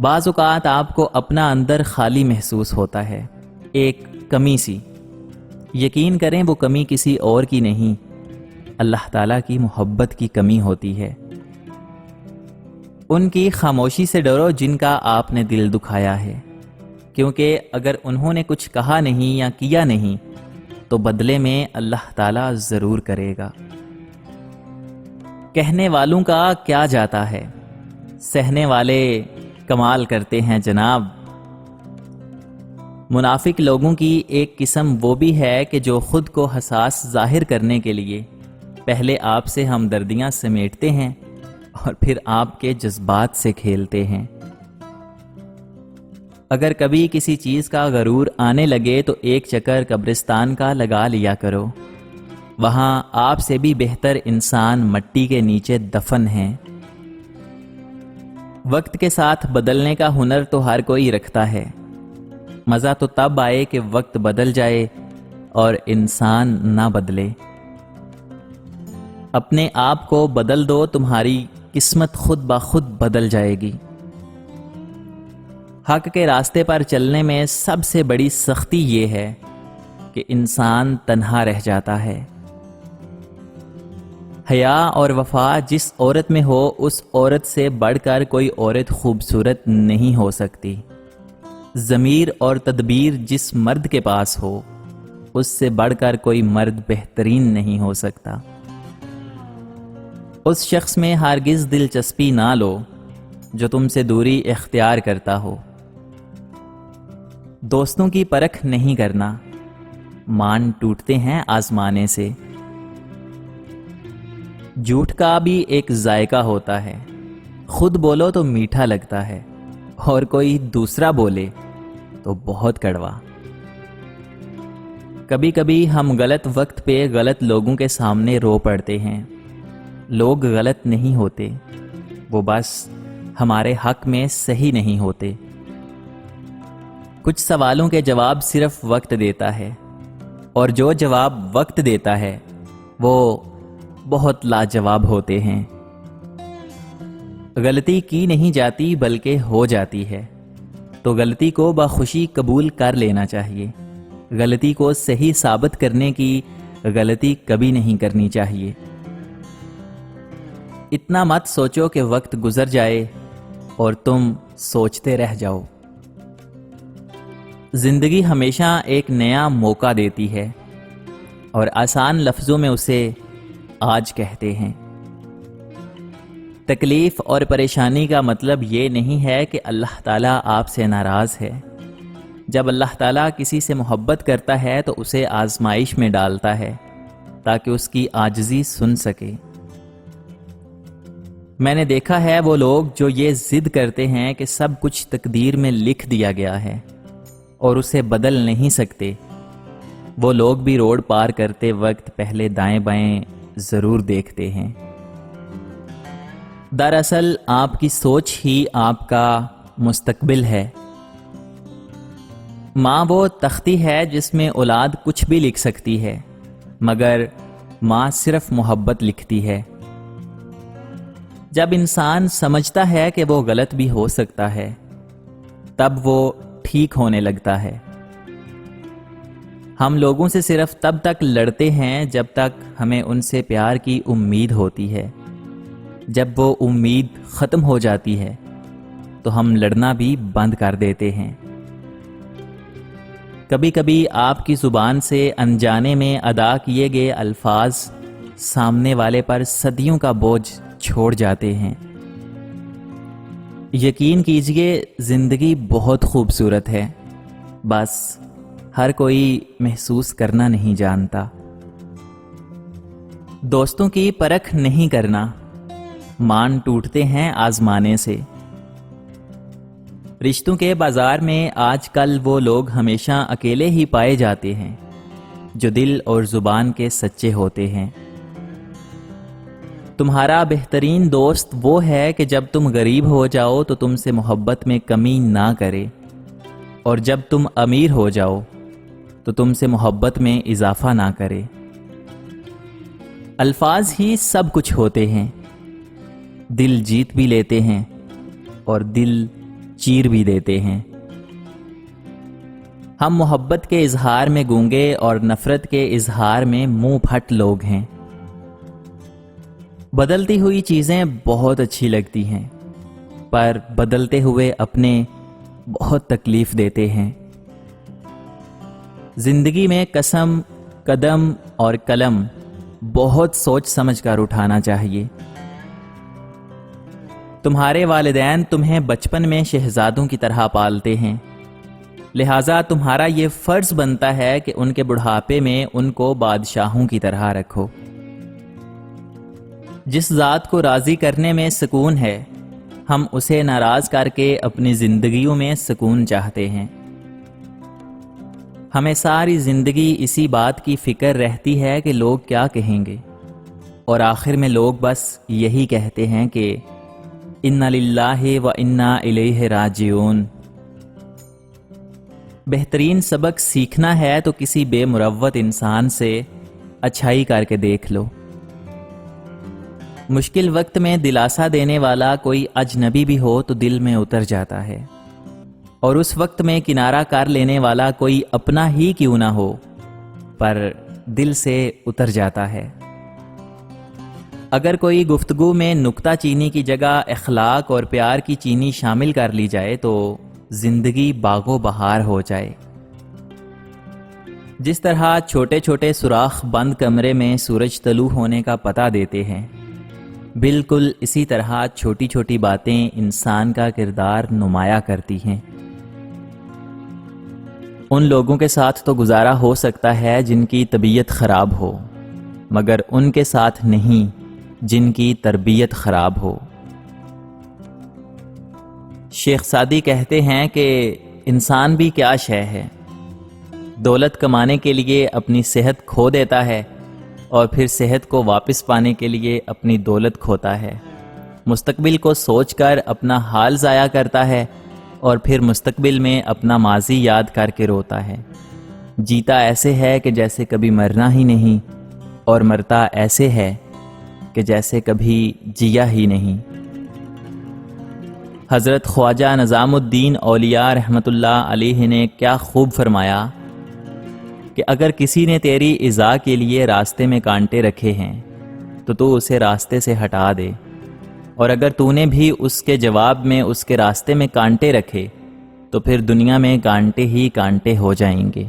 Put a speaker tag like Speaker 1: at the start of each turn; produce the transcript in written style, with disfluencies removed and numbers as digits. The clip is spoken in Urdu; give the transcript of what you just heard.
Speaker 1: بعض اوقات آپ کو اپنا اندر خالی محسوس ہوتا ہے، ایک کمی سی۔ یقین کریں وہ کمی کسی اور کی نہیں، اللہ تعالیٰ کی محبت کی کمی ہوتی ہے۔ ان کی خاموشی سے ڈرو جن کا آپ نے دل دکھایا ہے، کیونکہ اگر انہوں نے کچھ کہا نہیں یا کیا نہیں تو بدلے میں اللہ تعالیٰ ضرور کرے گا۔ کہنے والوں کا کیا جاتا ہے، سہنے والے کمال کرتے ہیں جناب۔ منافق لوگوں کی ایک قسم وہ بھی ہے کہ جو خود کو حساس ظاہر کرنے کے لیے پہلے آپ سے ہمدردیاں سمیٹتے ہیں اور پھر آپ کے جذبات سے کھیلتے ہیں۔ اگر کبھی کسی چیز کا غرور آنے لگے تو ایک چکر قبرستان کا لگا لیا کرو، وہاں آپ سے بھی بہتر انسان مٹی کے نیچے دفن ہیں۔ وقت کے ساتھ بدلنے کا ہنر تو ہر کوئی رکھتا ہے، مزہ تو تب آئے کہ وقت بدل جائے اور انسان نہ بدلے۔ اپنے آپ کو بدل دو، تمہاری قسمت خود بخود بدل جائے گی۔ حق کے راستے پر چلنے میں سب سے بڑی سختی یہ ہے کہ انسان تنہا رہ جاتا ہے۔ حیا اور وفا جس عورت میں ہو اس عورت سے بڑھ کر کوئی عورت خوبصورت نہیں ہو سکتی۔ ضمیر اور تدبیر جس مرد کے پاس ہو اس سے بڑھ کر کوئی مرد بہترین نہیں ہو سکتا۔ اس شخص میں ہرگز دلچسپی نہ لو جو تم سے دوری اختیار کرتا ہو۔ دوستوں کی پرکھ نہیں کرنا، مان ٹوٹتے ہیں آزمانے سے۔ جھوٹ کا بھی ایک ذائقہ ہوتا ہے، خود بولو تو میٹھا لگتا ہے اور کوئی دوسرا بولے تو بہت کڑوا۔ کبھی کبھی ہم غلط وقت پہ غلط لوگوں کے سامنے رو پڑتے ہیں۔ لوگ غلط نہیں ہوتے، وہ بس ہمارے حق میں صحیح نہیں ہوتے۔ کچھ سوالوں کے جواب صرف وقت دیتا ہے، اور جو جواب وقت دیتا ہے وہ بہت لاجواب ہوتے ہیں۔ غلطی کی نہیں جاتی بلکہ ہو جاتی ہے، تو غلطی کو بخوشی قبول کر لینا چاہیے۔ غلطی کو صحیح ثابت کرنے کی غلطی کبھی نہیں کرنی چاہیے۔ اتنا مت سوچو کہ وقت گزر جائے اور تم سوچتے رہ جاؤ۔ زندگی ہمیشہ ایک نیا موقع دیتی ہے، اور آسان لفظوں میں اسے آج کہتے ہیں۔ تکلیف اور پریشانی کا مطلب یہ نہیں ہے کہ اللہ تعالیٰ آپ سے ناراض ہے۔ جب اللہ تعالیٰ کسی سے محبت کرتا ہے تو اسے آزمائش میں ڈالتا ہے تاکہ اس کی عاجزی سن سکے۔ میں نے دیکھا ہے وہ لوگ جو یہ ضد کرتے ہیں کہ سب کچھ تقدیر میں لکھ دیا گیا ہے اور اسے بدل نہیں سکتے، وہ لوگ بھی روڈ پار کرتے وقت پہلے دائیں بائیں ضرور دیکھتے ہیں۔ دراصل آپ کی سوچ ہی آپ کا مستقبل ہے۔ ماں وہ تختی ہے جس میں اولاد کچھ بھی لکھ سکتی ہے، مگر ماں صرف محبت لکھتی ہے۔ جب انسان سمجھتا ہے کہ وہ غلط بھی ہو سکتا ہے تب وہ ٹھیک ہونے لگتا ہے۔ ہم لوگوں سے صرف تب تک لڑتے ہیں جب تک ہمیں ان سے پیار کی امید ہوتی ہے۔ جب وہ امید ختم ہو جاتی ہے تو ہم لڑنا بھی بند کر دیتے ہیں۔ کبھی کبھی آپ کی زبان سے انجانے میں ادا کیے گئے الفاظ سامنے والے پر صدیوں کا بوجھ چھوڑ جاتے ہیں۔ یقین کیجئے زندگی بہت خوبصورت ہے، بس ہر کوئی محسوس کرنا نہیں جانتا۔ دوستوں کی پرکھ نہیں کرنا، مان ٹوٹتے ہیں آزمانے سے۔ رشتوں کے بازار میں آج کل وہ لوگ ہمیشہ اکیلے ہی پائے جاتے ہیں جو دل اور زبان کے سچے ہوتے ہیں۔ تمہارا بہترین دوست وہ ہے کہ جب تم غریب ہو جاؤ تو تم سے محبت میں کمی نہ کرے، اور جب تم امیر ہو جاؤ تو تم سے محبت میں اضافہ نہ کرے۔ الفاظ ہی سب کچھ ہوتے ہیں، دل جیت بھی لیتے ہیں اور دل چیر بھی دیتے ہیں۔ ہم محبت کے اظہار میں گونگے اور نفرت کے اظہار میں منہ پھٹ لوگ ہیں۔ بدلتی ہوئی چیزیں بہت اچھی لگتی ہیں، پر بدلتے ہوئے اپنے بہت تکلیف دیتے ہیں۔ زندگی میں قسم، قدم اور قلم بہت سوچ سمجھ کر اٹھانا چاہیے۔ تمہارے والدین تمہیں بچپن میں شہزادوں کی طرح پالتے ہیں، لہٰذا تمہارا یہ فرض بنتا ہے کہ ان کے بڑھاپے میں ان کو بادشاہوں کی طرح رکھو۔ جس ذات کو راضی کرنے میں سکون ہے، ہم اسے ناراض کر کے اپنی زندگیوں میں سکون چاہتے ہیں۔ ہمیں ساری زندگی اسی بات کی فکر رہتی ہے کہ لوگ کیا کہیں گے، اور آخر میں لوگ بس یہی کہتے ہیں کہ اِنَّ لِلَّهِ وَإِنَّا إِلَيْهِ رَاجِعُونَ۔ بہترین سبق سیکھنا ہے تو کسی بے مروت انسان سے اچھائی کر کے دیکھ لو۔ مشکل وقت میں دلاسا دینے والا کوئی اجنبی بھی ہو تو دل میں اتر جاتا ہے، اور اس وقت میں کنارہ کر لینے والا کوئی اپنا ہی کیوں نہ ہو، پر دل سے اتر جاتا ہے۔ اگر کوئی گفتگو میں نکتہ چینی کی جگہ اخلاق اور پیار کی چینی شامل کر لی جائے تو زندگی باغ و بہار ہو جائے۔ جس طرح چھوٹے چھوٹے سوراخ بند کمرے میں سورج طلوع ہونے کا پتہ دیتے ہیں، بالکل اسی طرح چھوٹی چھوٹی باتیں انسان کا کردار نمایاں کرتی ہیں۔ ان لوگوں کے ساتھ تو گزارا ہو سکتا ہے جن کی طبیعت خراب ہو، مگر ان کے ساتھ نہیں جن کی تربیت خراب ہو۔ شیخ سعدی کہتے ہیں کہ انسان بھی کیا شے ہے، دولت کمانے کے لیے اپنی صحت کھو دیتا ہے اور پھر صحت کو واپس پانے کے لیے اپنی دولت کھوتا ہے، مستقبل کو سوچ کر اپنا حال ضائع کرتا ہے اور پھر مستقبل میں اپنا ماضی یاد کر کے روتا ہے۔ جیتا ایسے ہے کہ جیسے کبھی مرنا ہی نہیں، اور مرتا ایسے ہے کہ جیسے کبھی جیا ہی نہیں۔ حضرت خواجہ نظام الدین اولیاء رحمۃ اللہ علیہ نے کیا خوب فرمایا کہ اگر کسی نے تیری ایذا کے لیے راستے میں کانٹے رکھے ہیں تو اسے راستے سے ہٹا دے، اور اگر تو نے بھی اس کے جواب میں اس کے راستے میں کانٹے رکھے تو پھر دنیا میں کانٹے ہی کانٹے ہو جائیں گے۔